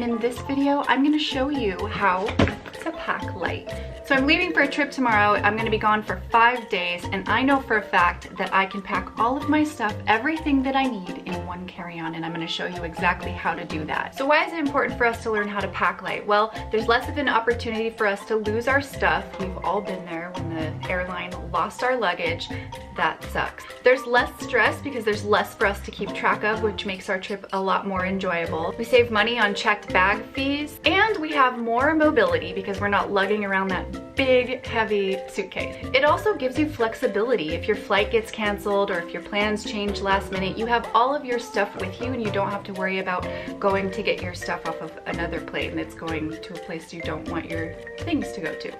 and in this video, I'm gonna show you how to pack light. So I'm leaving for a trip tomorrow. I'm gonna be gone for 5 days, and I know for a fact that I can pack all of my stuff, everything that I need, in one carry-on, and I'm gonna show you exactly how to do that. So why is it important for us to learn how to pack light? Well, there's less of an opportunity for us to lose our stuff. We've all been there when the airline lost our luggage. That sucks. There's less stress because there's less for us to keep track of, which makes our trip a lot more enjoyable. We save money on checked bag fees, and we have more mobility because we're not lugging around that big, heavy suitcase. It also gives you flexibility. If your flight gets canceled or if your plans change last minute, you have all of your stuff with you and you don't have to worry about going to get your stuff off of another plane that's going to a place you don't want your things to go to.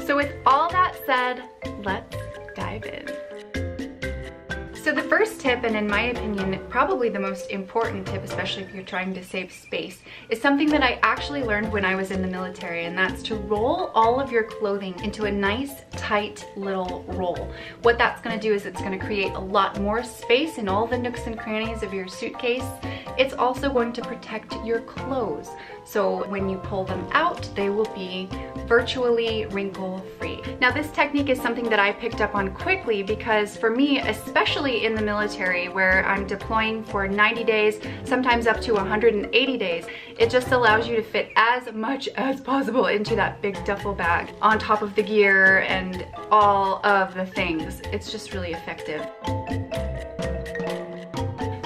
So with all that said, let's dive in. So the first tip, and in my opinion, probably the most important tip, especially if you're trying to save space, is something that I actually learned when I was in the military, and that's to roll all of your clothing into a nice, tight little roll. What that's gonna do is it's gonna create a lot more space in all the nooks and crannies of your suitcase. It's also going to protect your clothes. So when you pull them out, they will be virtually wrinkle-free. Now this technique is something that I picked up on quickly because for me, especially in the military where I'm deploying for 90 days, sometimes up to 180 days, it just allows you to fit as much as possible into that big duffel bag on top of the gear and all of the things. It's just really effective.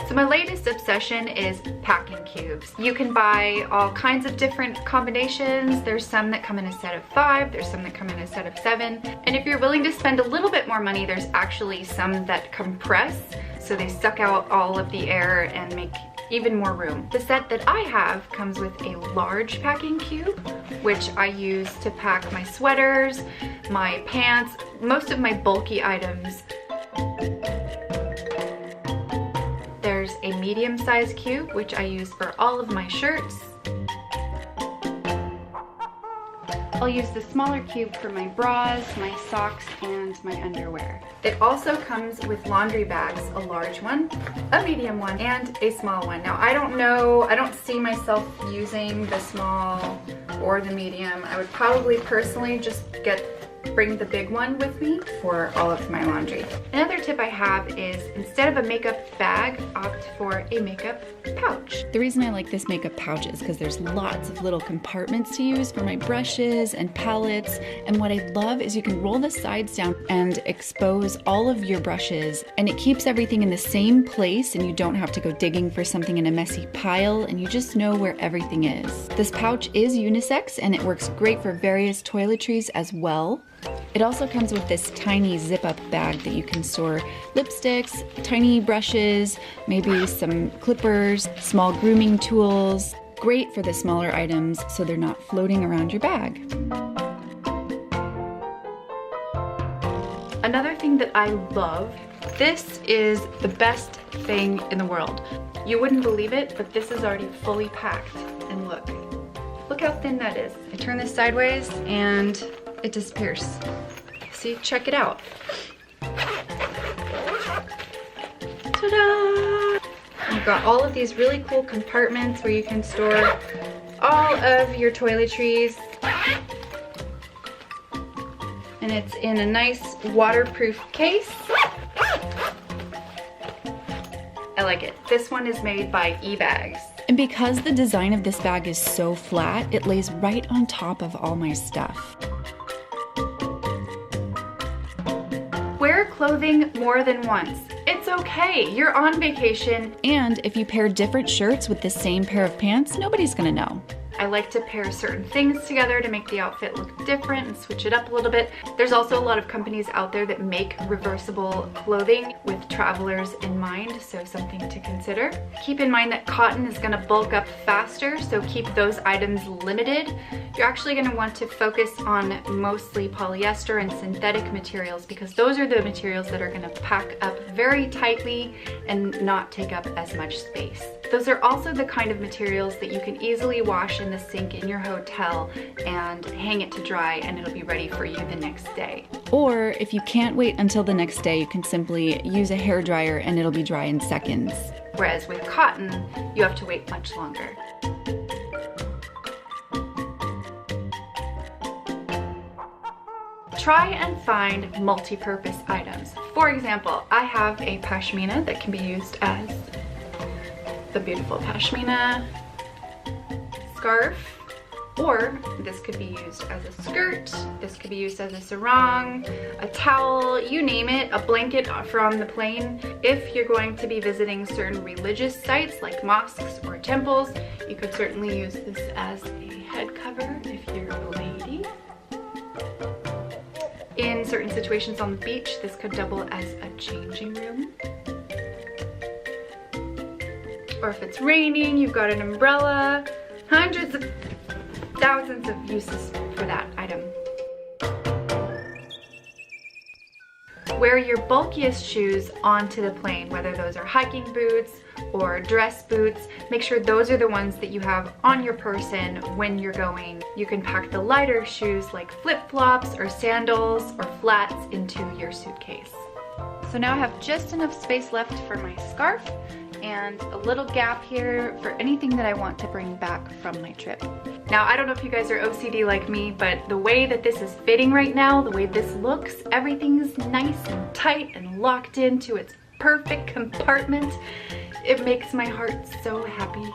So my latest obsession is packing cubes. You can buy all kinds of different combinations. There's some that come in a set of 5, there's some that come in a set of 7. And if you're willing to spend a little bit more money, there's actually some that compress, so they suck out all of the air and make even more room. The set that I have comes with a large packing cube, which I use to pack my sweaters, my pants, most of my bulky items. There's a medium-sized cube, which I use for all of my shirts. I'll use the smaller cube for my bras, my socks, and my underwear. It also comes with laundry bags, a large one, a medium one, and a small one. Now I don't see myself using the small or the medium. I would probably personally just bring the big one with me for all of my laundry. Another tip I have is instead of a makeup bag, opt for a makeup pouch. The reason I like this makeup pouch is because there's lots of little compartments to use for my brushes and palettes, and what I love is you can roll the sides down and expose all of your brushes, and it keeps everything in the same place and you don't have to go digging for something in a messy pile, and you just know where everything is. This pouch is unisex and it works great for various toiletries as well. It also comes with this tiny zip-up bag that you can store lipsticks, tiny brushes, maybe some clippers, small grooming tools. Great for the smaller items so they're not floating around your bag. Another thing that I love, this is the best thing in the world. You wouldn't believe it, but this is already fully packed. And look how thin that is. I turn this sideways and it disappears. See, check it out. Ta-da! You've got all of these really cool compartments where you can store all of your toiletries. And it's in a nice waterproof case. I like it. This one is made by eBags. And because the design of this bag is so flat, it lays right on top of all my stuff. Wear clothing more than once. It's okay, you're on vacation. And if you pair different shirts with the same pair of pants, nobody's gonna know. I like to pair certain things together to make the outfit look different and switch it up a little bit. There's also a lot of companies out there that make reversible clothing with travelers in mind, so something to consider. Keep in mind that cotton is gonna bulk up faster, so keep those items limited. You're actually gonna want to focus on mostly polyester and synthetic materials because those are the materials that are gonna pack up very tightly and not take up as much space. Those are also the kind of materials that you can easily wash in the sink in your hotel and hang it to dry, and it'll be ready for you the next day. Or if you can't wait until the next day, you can simply use a hairdryer and it'll be dry in seconds. Whereas with cotton, you have to wait much longer. Try and find multi-purpose items. For example, I have a pashmina that can be used as the beautiful pashmina scarf, or this could be used as a skirt, this could be used as a sarong, a towel, you name it, a blanket from the plane. If you're going to be visiting certain religious sites like mosques or temples, you could certainly use this as a head cover if you're a lady. In certain situations on the beach, this could double as a changing room. Or if it's raining, you've got an umbrella. Hundreds of thousands of uses for that item. Wear your bulkiest shoes onto the plane, whether those are hiking boots or dress boots. Make sure those are the ones that you have on your person when you're going. You can pack the lighter shoes like flip-flops or sandals or flats into your suitcase. So now I have just enough space left for my scarf and a little gap here for anything that I want to bring back from my trip. Now, I don't know if you guys are OCD like me, but the way that this is fitting right now, the way this looks, everything's nice and tight and locked into its perfect compartment. It makes my heart so happy.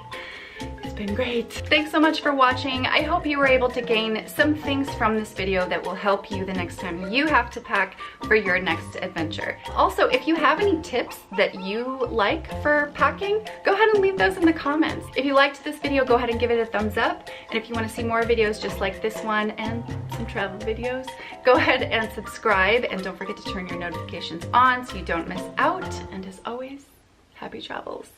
It's been great. Thanks so much for watching. I hope you were able to gain some things from this video that will help you the next time you have to pack for your next adventure. Also, if you have any tips that you like for packing, go ahead and leave those in the comments. If you liked this video, go ahead and give it a thumbs up. And if you want to see more videos just like this one and some travel videos, go ahead and subscribe, and don't forget to turn your notifications on so you don't miss out. And as always, happy travels.